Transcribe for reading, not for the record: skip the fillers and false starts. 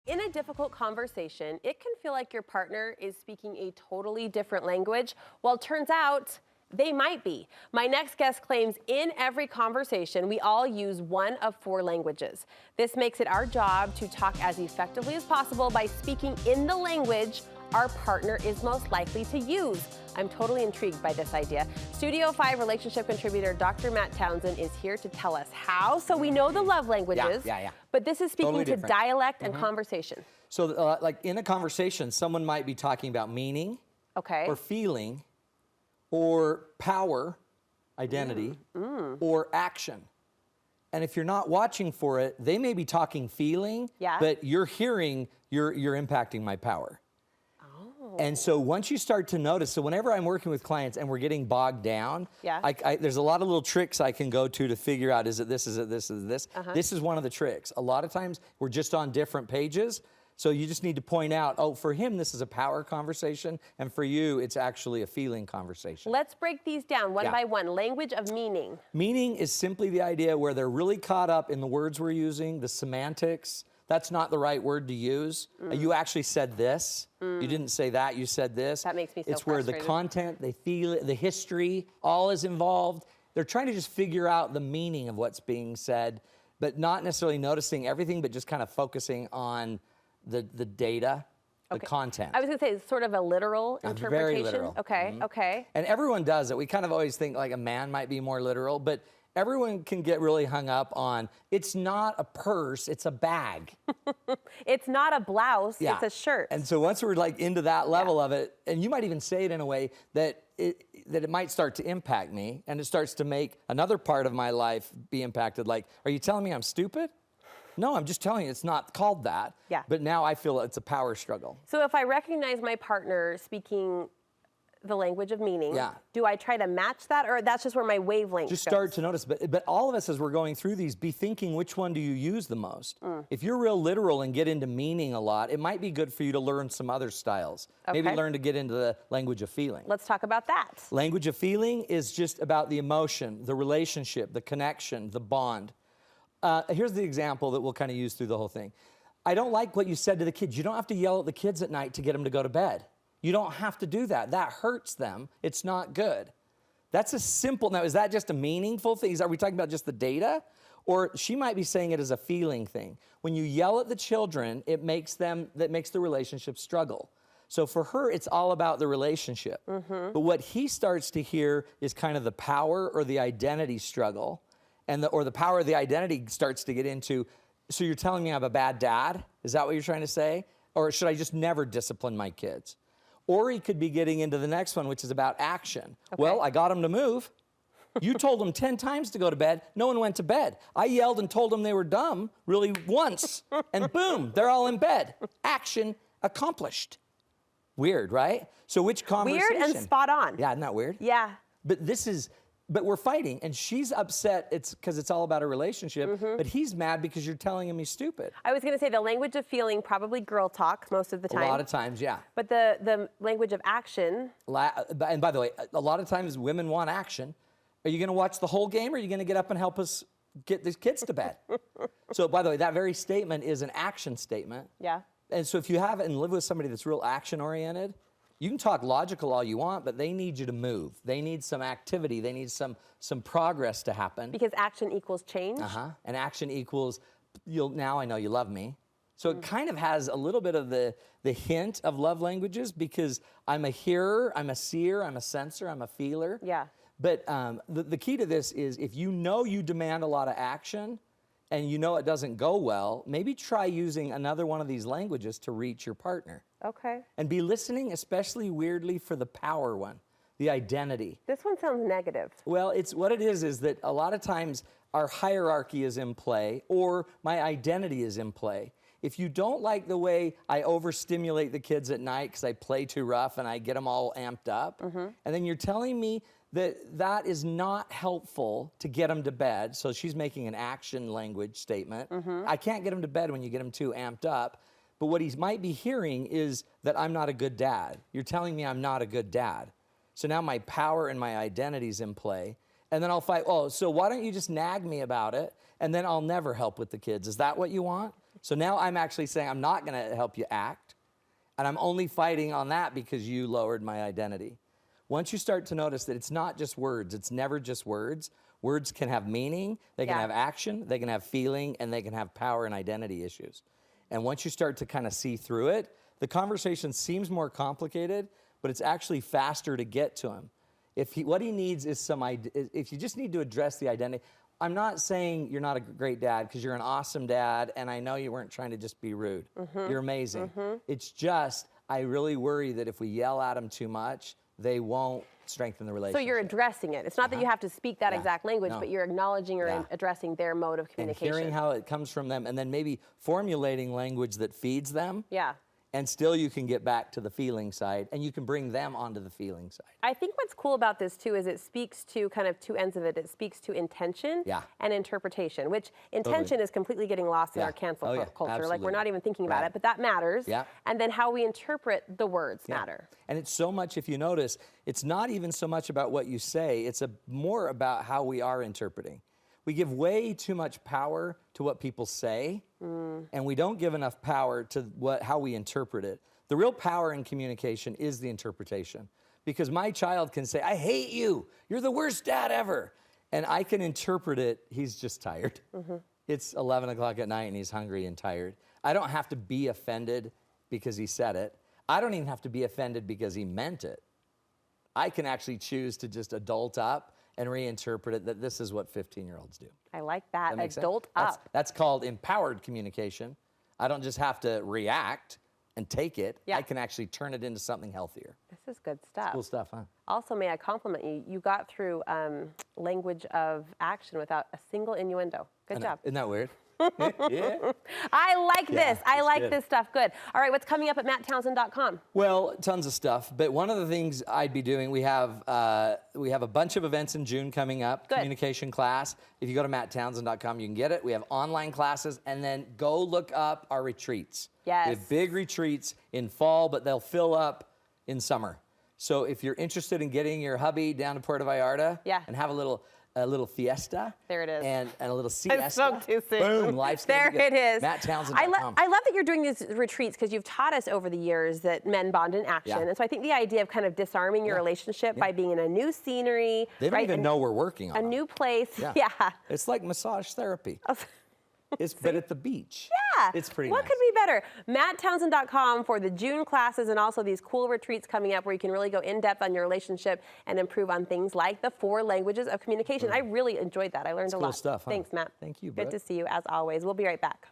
In a difficult conversation, it can feel like your partner is speaking a totally different language. Well, it turns out they might be. My next guest claims in every conversation, we all use one of 4 languages. This makes it our job to talk as effectively as possible by speaking in the language our partner is most likely to use. I'm totally intrigued by this idea. Studio 5 relationship contributor Dr. Matt Townsend is here to tell us how. So we know the love languages, but this is speaking Totally to different. dialect and conversation. So like in a conversation, someone might be talking about meaning or feeling or power, identity, or action. And if you're not watching for it, they may be talking feeling, but you're hearing you're impacting my power. And so once you start to notice, so whenever I'm working with clients and we're getting bogged down, there's a lot of little tricks I can go to figure out, is it this, is it this, is it this? This is one of the tricks. A lot of times we're just on different pages, so you just need to point out, oh, for him this is a power conversation, and for you it's actually a feeling conversation. Let's break these down one by one. Language of meaning. Meaning is simply the idea where they're really caught up in the words we're using, the semantics. That's not the right word to use. You actually said this. You didn't say that, you said this. That makes me so It's where the content, they feel it, the history, all is involved. They're trying to just figure out the meaning of what's being said, but not necessarily noticing everything, but just kind of focusing on the data, the content. I was gonna say, it's sort of a literal interpretation. Very literal. Okay. And everyone does it. We kind of always think like a man might be more literal, but everyone can get really hung up on, it's not a purse, it's a bag. It's not a blouse, it's a shirt. And so once we're like into that level of it, and you might even say it in a way that it might start to impact me, and it starts to make another part of my life be impacted. Like, are you telling me I'm stupid? No, I'm just telling you it's not called that. But now I feel it's a power struggle. So if I recognize my partner speaking the language of meaning, do I try to match that, or that's just where my wavelength Just start to notice, but all of us as we're going through these, be thinking which one do you use the most? If you're real literal and get into meaning a lot, it might be good for you to learn some other styles. Maybe learn to get into the language of feeling. Let's talk about that. Language of feeling is just about the emotion, the relationship, the connection, the bond. Here's the example that we'll kind of use through the whole thing. I don't like what you said to the kids. You don't have to yell at the kids at night to get them to go to bed. You don't have to do that. That hurts them. It's not good. That's a simple, now is that just a meaningful thing? Are we talking about just the data? Or she might be saying it as a feeling thing. When you yell at the children, that makes the relationship struggle. So for her, it's all about the relationship. But what he starts to hear is kind of the power or the identity struggle. Or the power of the identity starts to get into, so you're telling me I'm a bad dad? Is that what you're trying to say? Or should I just never discipline my kids? Or he could be getting into the next one, which is about action. Well, I got them to move. You told them 10 times to go to bed. No one went to bed. I yelled and told them they were dumb, really once, and boom, they're all in bed. Action accomplished. Weird, right? So which conversation? Weird and spot on. Yeah, isn't that weird? Yeah. But we're fighting, and she's upset because it's all about a relationship, but he's mad because you're telling him he's stupid. I was gonna say the language of feeling, probably girl talk most of the time. A lot of times, yeah. But the language of action. And by the way, a lot of times women want action. Are you gonna watch the whole game, or are you gonna get up and help us get these kids to bed? So by the way, that very statement is an action statement. Yeah. And so if you have it and live with somebody that's real action-oriented, you can talk logical all you want, but they need you to move. They need some activity. They need some progress to happen. Because action equals change? And action equals, now I know you love me. So it kind of has a little bit of the hint of love languages, because I'm a hearer, I'm a seer, I'm a sensor, I'm a feeler. Yeah. But the key to this is, if you know you demand a lot of action and you know it doesn't go well, maybe try using another one of these languages to reach your partner. Okay. And be listening, especially weirdly, for the power one, the identity. This one sounds negative. Well, what it is that a lot of times our hierarchy is in play, or my identity is in play. If you don't like the way I overstimulate the kids at night because I play too rough and I get them all amped up, and then you're telling me that is not helpful to get them to bed, so she's making an action language statement. I can't get them to bed when you get them too amped up. But what he might be hearing is that I'm not a good dad. You're telling me I'm not a good dad. So now my power and my identity's in play. And then I'll fight, so why don't you just nag me about it, and then I'll never help with the kids. Is that what you want? So now I'm actually saying I'm not going to help you act, and I'm only fighting on that because you lowered my identity. Once you start to notice that it's not just words, it's never just words. Words can have meaning, they can have action, they can have feeling, and they can have power and identity issues. And once you start to kind of see through it, the conversation seems more complicated, but it's actually faster to get to him. What he needs is if you just need to address the identity. I'm not saying you're not a great dad, because you're an awesome dad, and I know you weren't trying to just be rude. You're amazing. It's just, I really worry that if we yell at them too much, they won't strengthen the relationship. So you're addressing it. It's not that you have to speak that exact language, but you're acknowledging or addressing their mode of communication. And hearing how it comes from them, and then maybe formulating language that feeds them. Yeah. And still you can get back to the feeling side, and you can bring them onto the feeling side. I think what's cool about this too is it speaks to kind of two ends of it. It speaks to intention and interpretation, which intention is completely getting lost in our cancel culture. Absolutely. Like we're not even thinking about it, but that matters. Yeah. And then how we interpret the words matter. And it's so much, if you notice, it's not even so much about what you say, it's more about how we are interpreting. We give way too much power to what people say, and we don't give enough power to how we interpret it. The real power in communication is the interpretation. Because my child can say, I hate you, you're the worst dad ever. And I can interpret it, he's just tired. It's 11 o'clock at night and he's hungry and tired. I don't have to be offended because he said it. I don't even have to be offended because he meant it. I can actually choose to just adult up and reinterpret it that this is what 15-year-olds do. I like that, adult sense? up. That's called empowered communication. I don't just have to react and take it. I can actually turn it into something healthier. This is good stuff. It's cool stuff, huh? Also, may I compliment you, you got through language of action without a single innuendo. Good job. Isn't that weird? I like this. I like this stuff. Good. All right, what's coming up at matttownsend.com? Well, tons of stuff. But one of the things I'd be doing, we have a bunch of events in June coming up. Good. Communication class. If you go to matttownsend.com, you can get it. We have online classes, and then go look up our retreats. Yes. We have big retreats in fall, but they'll fill up in summer. So if you're interested in getting your hubby down to Puerto Vallarta and have a little fiesta. There it is. And a little siesta. I spoke too soon. Boom, life's there gonna be good. it is. MattTownsend.com. I love that you're doing these retreats because you've taught us over the years that men bond in action. And so I think the idea of kind of disarming your relationship by being in a new scenery. They don't even know we're working on a new place. Yeah. It's like massage therapy. But at the beach. Yeah. It's pretty What nice. could be better? MattTownsend.com for the June classes and also these cool retreats coming up where you can really go in depth on your relationship and improve on things like the 4 languages of communication. I really enjoyed that. I learned a lot. Cool stuff, huh? Thanks, Matt. Thank you, Good bud. to see you as always. We'll be right back.